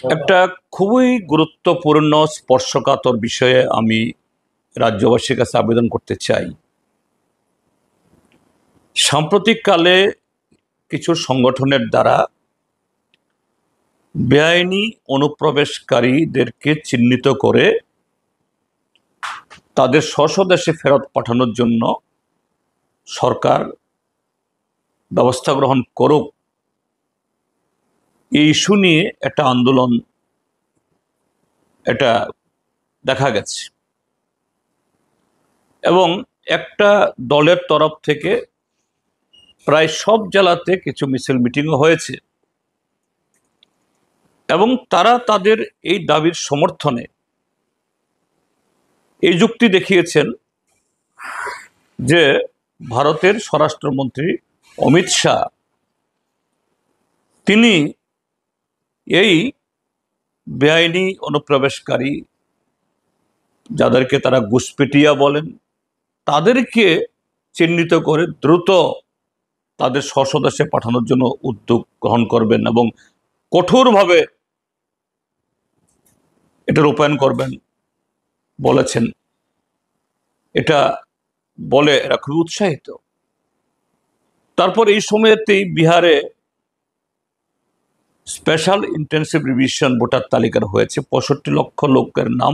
একটা খুবই গুরুত্বপূর্ণ স্পর্শকাতর বিষয়ে আমি রাজ্যবাসীর কাছে আবেদন করতে চাই। সাম্প্রতিককালে কিছু সংগঠনের দ্বারা বেআইনি অনুপ্রবেশকারীদেরকে চিহ্নিত করে তাদের স্বদেশে ফেরত পাঠানোর জন্য সরকার ব্যবস্থা গ্রহণ করুক, এই ইস্যু নিয়ে একটা আন্দোলন এটা দেখা গেছে এবং একটা দলের তরফ থেকে প্রায় সব জেলাতে কিছু মিছিল মিটিংও হয়েছে এবং তারা তাদের এই দাবির সমর্থনে এই যুক্তি দেখিয়েছেন যে ভারতের স্বরাষ্ট্রমন্ত্রী অমিত শাহ তিনি এই বেআইনি অনুপ্রবেশকারী যাদেরকে তারা ঘুষপেটিয়া বলেন তাদেরকে চিহ্নিত করে দ্রুত তাদের স্বদেশে পাঠানোর জন্য উদ্যোগ গ্রহণ করবেন এবং কঠোরভাবে এটা রূপায়ণ করবেন বলেছেন। এটা বলে এরা খুব উৎসাহিত। তারপর এই সময়েতেই বিহারে স্পেশাল ইন্টেন্সিভ রিভিশন ভোটার তালিকার হয়েছে, 65 লক্ষ লোকের নাম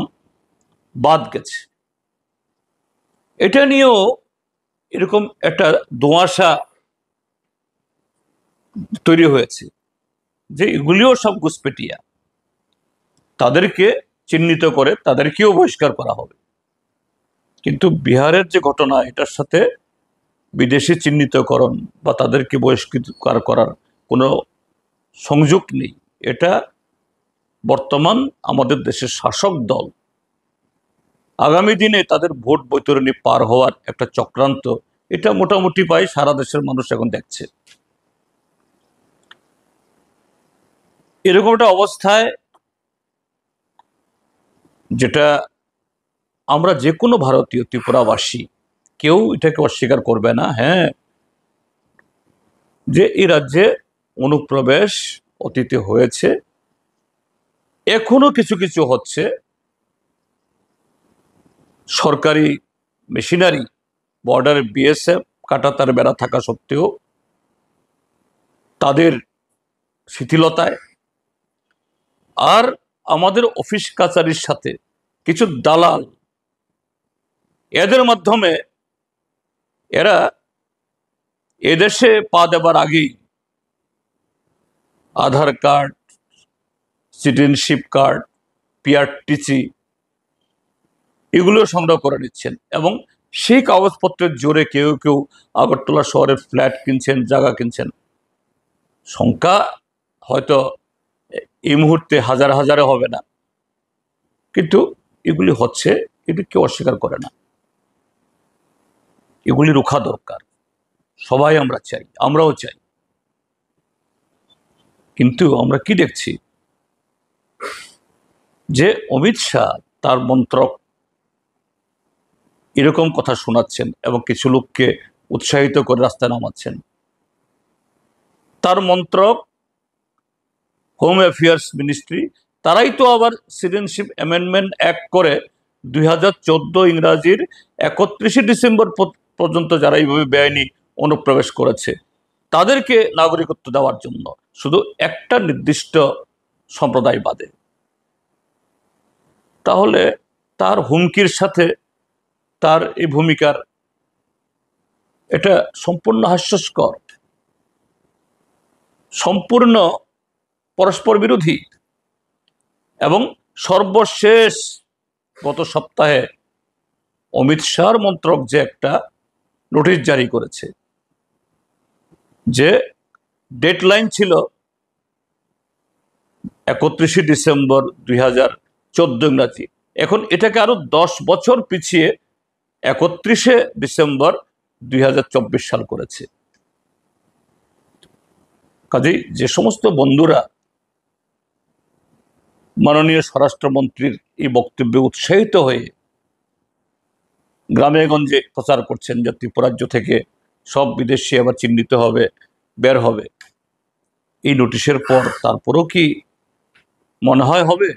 বাদ গেছে। এটা নিয়েও এরকম একটা ধোঁয়াশা তৈরি হয়েছে যে এগুলিও সব ঘুষপেটিয়া, তাদেরকে চিহ্নিত করে তাদেরকেও বহিষ্কার করা হবে। কিন্তু বিহারের যে ঘটনা, এটার সাথে বিদেশি চিহ্নিতকরণ বা তাদেরকে বহিষ্কার করার কোনো সংযোগ নেই। এটা বর্তমান আমাদের দেশের শাসক দল আগামী দিনে তাদের ভোট বৈতরণী পার হওয়ার একটা চক্রান্ত, এটা মোটামুটি পাই সারা দেশের মানুষ এখন দেখছে। এরকম একটা অবস্থায় যেটা আমরা যে কোনো ভারতীয় ত্রিপুরাবাসী কেউ এটাকে অস্বীকার করবে না, হ্যাঁ, যে এই রাজ্যে অনুপ্রবেশ অতীতে হয়েছে, এখনো কিছু কিছু হচ্ছে। সরকারি মেশিনারি, বর্ডারে বিএসএফ কাঁটাতার বেড়া থাকা সত্ত্বেও তাদের শিথিলতায় আর আমাদের অফিস কাছারির সাথে কিছু দালাল, এদের মাধ্যমে এরা এদেশে পা দেবার আগেই আধার কার্ড, সিটিজেনশিপ কার্ড, পিআরটিসি এগুলো সংগ্রহ করে নিচ্ছেন এবং সেই কাগজপত্রের জোরে কেউ কেউ আগরতলা শহরের ফ্ল্যাট কিনছেন, জায়গা কিনছেন। সংখ্যা হয়তো এই মুহূর্তে হাজার হাজারে হবে না, কিন্তু এগুলি হচ্ছে, এটি কেউ অস্বীকার করে না। এগুলি রোখা দরকার, সবাই আমরা চাই, আমরাও চাই। কিন্তু আমরা কি দেখছি যে অমিত শাহ তার মন্ত্রক এরকম কথা শোনাচ্ছেন এবং কিছু লোককে উৎসাহিত করে রাস্তায় নামাচ্ছেন। তার মন্ত্রক হোম অ্যাফেয়ার্স মিনিস্ট্রি, তারাই তো আবার সিটিজেনশিপ অ্যামেন্ডমেন্ট অ্যাক্ট করে 2014 ইংরাজির 31 ডিসেম্বর পর্যন্ত যারা এইভাবে বেআইনি অনুপ্রবেশ করেছে তাদেরকে নাগরিকত্ব দেওয়ার জন্য, শুধু একটা নির্দিষ্ট সম্প্রদায় বাদে। তাহলে তার হুমকির সাথে তার এই ভূমিকার এটা সম্পূর্ণ হাস্যস্কর, সম্পূর্ণ পরস্পর বিরোধী। এবং সর্বশেষ গত সপ্তাহে অমিত শাহর মন্ত্রক যে একটা নোটিশ জারি করেছে, যে ডেডলাইন ছিল 31 ডিসেম্বর 2014 ইংরাজি, এখন এটাকে আরো 10 বছর পিছিয়ে 31 ডিসেম্বর 2024 সাল করেছে। কাজেই যে সমস্ত বন্ধুরা মাননীয় স্বরাষ্ট্রমন্ত্রীর এই বক্তব্যে উৎসাহিত হয়ে গ্রামে গঞ্জে প্রচার করছেন যে ত্রিপুরাজ্য থেকে সব বিদেশি আবার চিহ্নিত হবে, বের হবে, এই নোটিশের পর তারপরও কি মনে হয় হবে?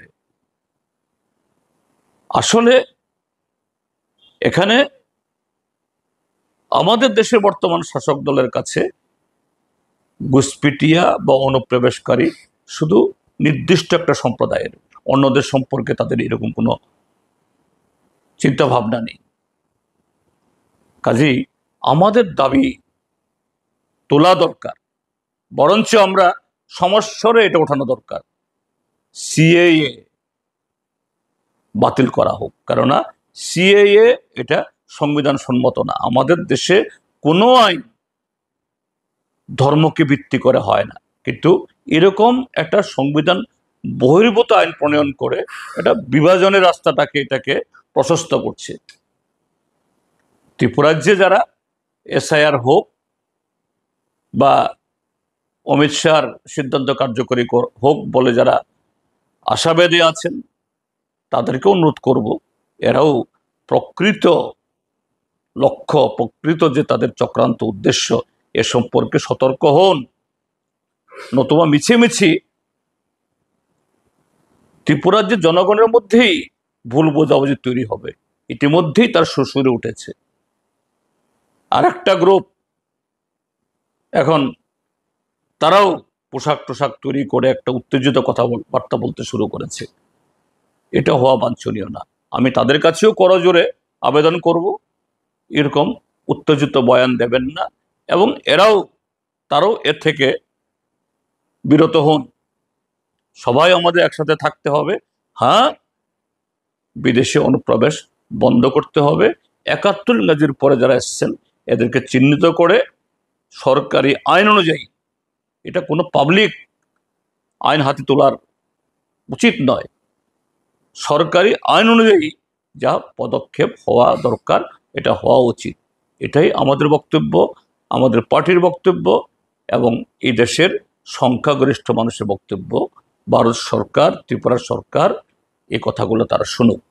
আসলে এখানে আমাদের দেশের বর্তমান শাসক দলের কাছে ঘুষপেটিয়া বা অনুপ্রবেশকারী শুধু নির্দিষ্ট একটা সম্প্রদায়ের, অন্যদের সম্পর্কে তাদের এরকম কোনো চিন্তা ভাবনা নেই। কাজেই আমাদের দাবি তোলা দরকার, বরঞ্চ আমরা সমস্যারে এটা ওঠানো দরকার, সিএএ বাতিল করা হোক। কেননা সিএএ এটা সংবিধান সম্মত না। আমাদের দেশে কোনো আইন ধর্মকে ভিত্তি করে হয় না, কিন্তু এরকম একটা সংবিধান বহির্ভূত আইন প্রণয়ন করে এটা বিভাজনের রাস্তাটাকে এটাকে প্রশস্ত করছে। ত্রিপুরাজ্যে যারা এসআইআর হোক বা অমিত শাহর সিদ্ধান্ত কার্যকরী হোক বলে যারা আশাবাদী আছেন, তাদেরকে অনুরোধ করব, এরাও প্রকৃত লক্ষ্য, প্রকৃত যে তাদের চক্রান্ত উদ্দেশ্য এ সম্পর্কে সতর্ক হন। নতুবা মিছিমিছি ত্রিপুরাজ্যের জনগণের মধ্যেই ভুল বোঝাবুঝি তৈরি হবে। ইতিমধ্যেই তার শ্বশুরে উঠেছে। আর একটা গ্রুপ এখন তারাও পোশাক টোশাক তৈরি করে একটা উত্তেজিত কথাবার্তা বলতে শুরু করেছে। এটা হওয়া বাঞ্ছনীয় না। আমি তাদের কাছেও করজোরে আবেদন করব, এরকম উত্তেজিত বয়ান দেবেন না, এবং তারাও এর থেকে বিরত হন। সবাই আমাদের একসাথে থাকতে হবে। হ্যাঁ, বিদেশে অনুপ্রবেশ বন্ধ করতে হবে। ৭১ ইংরাজির পরে যারা এসছেন এদেরকে চিহ্নিত করে সরকারি আইন অনুযায়ী, এটা কোনো পাবলিক আইন হাতে তোলার উচিত নয়, সরকারি আইন অনুযায়ী যা পদক্ষেপ হওয়া দরকার এটা হওয়া উচিত। এটাই আমাদের বক্তব্য, আমাদের পার্টির বক্তব্য, এবং এই দেশের সংখ্যাগরিষ্ঠ মানুষের বক্তব্য। ভারত সরকার, ত্রিপুরা সরকার এই কথাগুলো তারা শুনুক।